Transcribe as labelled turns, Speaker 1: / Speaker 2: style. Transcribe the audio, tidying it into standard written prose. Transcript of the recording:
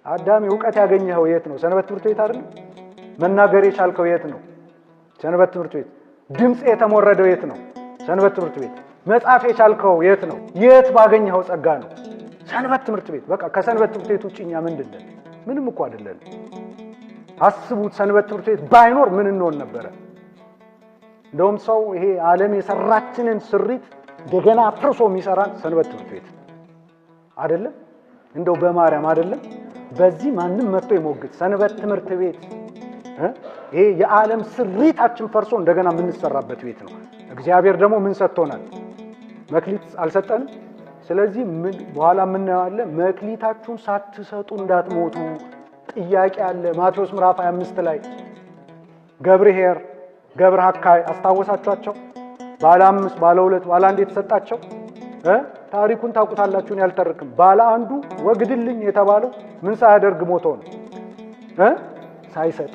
Speaker 1: አዳም ዕውቀት ያገኘው የት ነው? ሰንበት ትምህርት ቤት አይደል? መናገር የቻልከው የት ነው? ሰንበት ትምህርት ቤት። ድምጽ የተሞረደው የት ነው? ሰንበት ትምህርት ቤት። መጻፍ የቻልከው የት ነው? የት ባገኘው ጸጋ ነው? ሰንበት ትምህርት ቤት። በቃ ከሰንበት ትምህርት ቤት ውጪኛ ምንድነው? ምንም እኮ አይደለም። አስቡት፣ ሰንበት ትምህርት ቤት ባይኖር ምን እንሆን ነበር? እንደውም ሰው ይሄ ዓለም የሰራችንን ስሪት እንደገና አፍርሶ የሚሰራን ሰንበት ትምህርት ቤት አይደለም? እንደው በማርያም አይደለም? በዚህ ማንም መጥቶ ይሞግት። ሰንበት ትምህርት ቤት ይሄ የዓለም ስሪታችን ፈርሶ እንደገና የምንሰራበት ቤት ነው። እግዚአብሔር ደግሞ ምን ሰጥቶናል? መክሊት አልሰጠንም? ስለዚህ ምን በኋላ ምን ያለ መክሊታችሁን ሳትሰጡ እንዳትሞቱ ጥያቄ አለ። ማቴዎስ ምዕራፍ 25 ላይ ገብረ ሐካይ አስታወሳችኋቸው? ባለ 5 ባለ 2 ባለ 1 የተሰጣቸው ታሪኩን ታውቁታላችሁን? ያልተርክም። ባለ አንዱ ወግድልኝ የተባለው ምን ሳያደርግ ሞቶ ነው? ሳይሰጥ